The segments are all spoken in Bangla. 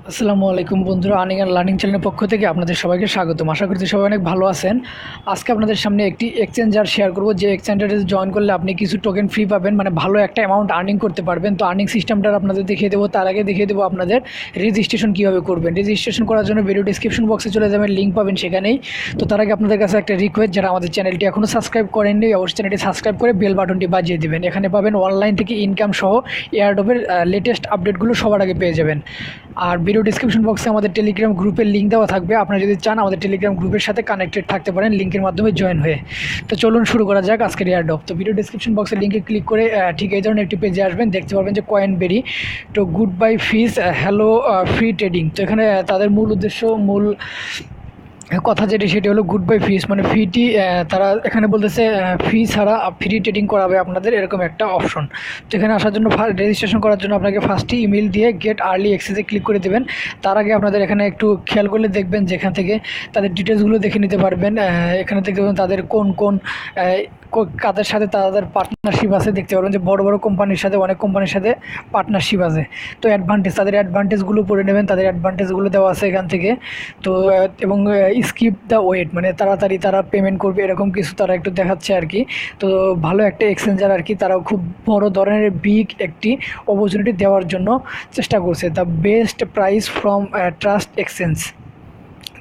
আসসালামু আলাইকুম বন্ধুরা, আর্নিং অ্যান্ড লার্নিং চ্যানেলের পক্ষ থেকে আপনাদের সবাইকে স্বাগতম। আশা করছি সবাই অনেক ভালো আছেন। আজকে আপনাদের সামনে একটি এক্সচেঞ্জার শেয়ার করব, যে এক্সচেঞ্জারে জয়েন করলে আপনি কিছু টোকেন ফ্রি পাবেন, মানে ভালো একটা অ্যামাউন্ট আর্নিং করতে পারবেন। তো আর্নিং সিস্টেমটা আপনাদের দেখিয়ে দেবো। তার আগে দেখিয়ে দেবো আপনাদের রেজিস্ট্রেশন কীভাবে করবেন। রেজিস্ট্রেশন করার জন্য ভিডিও ডিসক্রিপশন বক্সে চলে যাবেন, লিঙ্ক পাবেন সেখানেই। তো তার আগে আপনাদের কাছে একটা রিকোয়েস্ট, যারা আমাদের চ্যানেলটি এখনও সাবস্ক্রাইব করেননি অবশ্যই চ্যানেলটি সাবস্ক্রাইব করে বেল বাটনটি বাজিয়ে দেবেন। এখানে পাবেন অনলাইন থেকে ইনকাম সহ এয়ারড্রপের লেটেস্ট আপডেটগুলো সবার আগে পেয়ে যাবেন। আর ভিডিও ডিসক্রিপশন বক্সে আমাদের টেলিগ্রাম গ্রুপের লিঙ্ক দেওয়া থাকবে। আপনারা যদি চান আমাদের টেলিগ্রাম গ্রুপের সাথে কানেক্টেড থাকতে পারেন লিঙ্কের মাধ্যমে জয়েন হয়ে। তো চলুন শুরু করা যাক আজকের এয়ারড্রপ। তো ভিডিও ডিসক্রিপশন বক্সের লিঙ্কে ক্লিক করে ঠিক এই ধরনের একটি পেজে আসবেন। দেখতে পারবেন যে কয়েন বেরি তো গুড বাই ফিস হ্যালো ফ্রি ট্রেডিং। তো এখানে তাদের মূল উদ্দেশ্য, মূল কথা সেটি হলো গুড বাই ফিস, মানে ফিটি তারা এখানে বলতেছে ফি ছাড়া ফ্রি ট্রেডিং করাবে আপনাদের, এরকম একটা অপশন। তো এখানে আসার জন্য রেজিস্ট্রেশন করার জন্য আপনাকে ফার্স্টে ইমেল দিয়ে গেট আর্লি অ্যাক্সেসে ক্লিক করে দেবেন। তার আগে আপনাদের এখানে একটু খেয়াল করলে দেখবেন যেখান থেকে তাদের ডিটেলসগুলো দেখে নিতে পারবেন। এখানে দেখতে পাবেন তাদের কোন কাদের সাথে তাদের পার্টনারশিপ আছে। দেখতে পারবেন যে বড় বড় কোম্পানির সাথে, অনেক কোম্পানির সাথে পার্টনারশিপ আছে। তো তাদের অ্যাডভান্টেজগুলো পড়ে নেবেন, তাদের অ্যাডভান্টেজগুলো দেওয়া আছে এখান থেকে। তো এবং স্কিপ দ্য ওয়েট, মানে তাড়াতাড়ি তারা পেমেন্ট করবে এরকম কিছু তারা একটু দেখাচ্ছে আর কি। তো ভালো একটা এক্সচেঞ্জার আর কি, তারাও খুব বড় ধরনের বিগ একটি অপরচুনিটি দেওয়ার জন্য চেষ্টা করছে। The best price from trust exchange.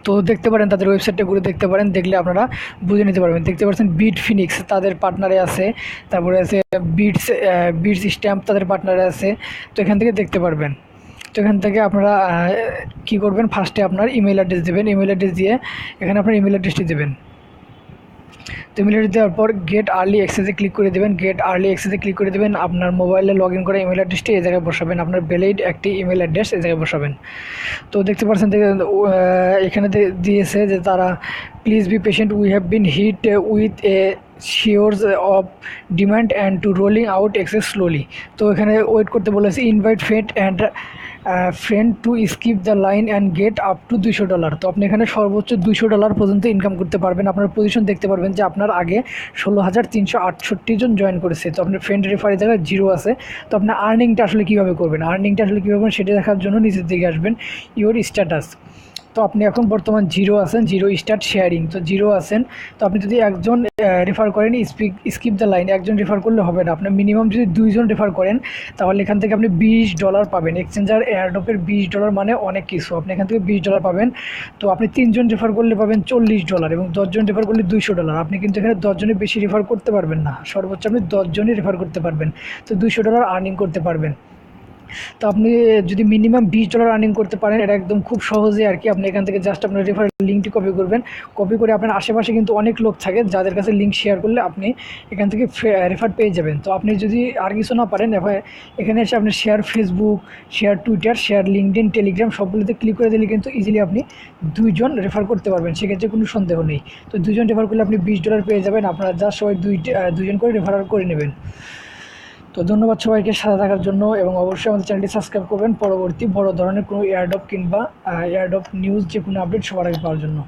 তো দেখতে পারেন তাদের ওয়েবসাইটটা ঘুরে দেখতে পারেন, দেখলে আপনারা বুঝে নিতে পারবেন। দেখতে পাচ্ছেন বিট ফিনিক্স তাদের পার্টনারে আছে, তারপরে আছে বিটস স্ট্যাম্প তাদের পার্টনারে আছে। তো এখান থেকে দেখতে পারবেন। তো এখান থেকে আপনারা কী করবেন, ফার্স্টে আপনার ইমেল অ্যাড্রেস দেবেন। ইমেল অ্যাড্রেস দিয়ে এখানে আপনার ইমেল অ্যাড্রেসটি দেবেন। তো ইমেল অ্যাড্রেস দেওয়ার পর গেট আর্লি অ্যাক্সেসে ক্লিক করে দেবেন। গেট আর্লি অ্যাক্সেসে ক্লিক করে দেবেন। আপনার মোবাইলে লগ ইন করা ইমেল অ্যাড্রেসটি এই জায়গায় বসাবেন, আপনার ভ্যালিড একটি ইমেল অ্যাড্রেস এই জায়গায় বসাবেন। তো দেখতে পাচ্ছেন এখানে দিয়েছে যে তারা please be patient, we have been hit with a surge of demand and to rolling out access slowly. তো এখানে ওয়েট করতে বলেছে। Invite friend to skip the line and get up to $200। তো আপনি এখানে সর্বোচ্চ $200 পর্যন্ত ইনকাম করতে পারবেন। আপনার পজিশন দেখতে পারবেন যে আপনার আগে 16,368 জন জয়েন করেছে। তো আপনার ফ্রেন্ড রেফারের জায়গায় 0 আছে। তো আপনার আর্নিংটা আসলে কীভাবে করবেন, সেটা দেখার জন্য নিচের দিকে আসবেন, ইওর স্ট্যাটাস। তো আপনি এখন বর্তমান 0 আছেন, 0 স্টার্ট শেয়ারিং। তো 0 আছেন। তো আপনি যদি একজন রেফার করেন, স্কিপ দ্য লাইন, একজন রেফার করলে হবে না। আপনার মিনিমাম যদি 2 জন রেফার করেন তাহলে এখান থেকে আপনি $20 পাবেন। এক্সচেঞ্জার এয়ারড্রপের $20 মানে অনেক কিছু, আপনি এখান থেকে $20 পাবেন। তো আপনি 3 জন রেফার করলে পাবেন $40 এবং 10 জন রেফার করলে $200। আপনি কিন্তু এখানে 10 জনের বেশি রেফার করতে পারবেন না, সর্বোচ্চ আপনি 10 জনই রেফার করতে পারবেন। তো $200 আর্নিং করতে পারবেন। তো আপনি যদি মিনিমাম $20 আর্নিং করতে পারেন, এটা একদম খুব সহজে আর কি। আপনি এখান থেকে জাস্ট আপনার রেফারেল লিঙ্কটি কপি করবেন। কপি করে আপনার আশেপাশে কিন্তু অনেক লোক থাকে যাদের কাছে লিঙ্ক শেয়ার করলে আপনি এখান থেকে রেফার পেয়ে যাবেন। তো আপনি যদি আর কিছু না পারেন, এখানে এসে আপনি share Facebook, share Twitter, share LinkedIn, Telegram সবগুলোতে ক্লিক করে দিলে কিন্তু ইজিলি আপনি 2 জন রেফার করতে পারবেন, সেক্ষেত্রে কোনো সন্দেহ নেই। তো 2 জন রেফার করলে আপনি $20 পেয়ে যাবেন। আপনারা জাস্ট সবাই 2 জন করে রেফার করে নেবেন। তো ধন্যবাদ সবাইকে সাথে থাকার জন্য, এবং অবশ্যই আমাদের চ্যানেলটি সাবস্ক্রাইব করবেন পরবর্তী বড় ধরনের কোনো এয়ারড্রপ কিংবা এয়ারড্রপ নিউজ যে কোনো আপডেট সবার আগে পাওয়ার জন্য।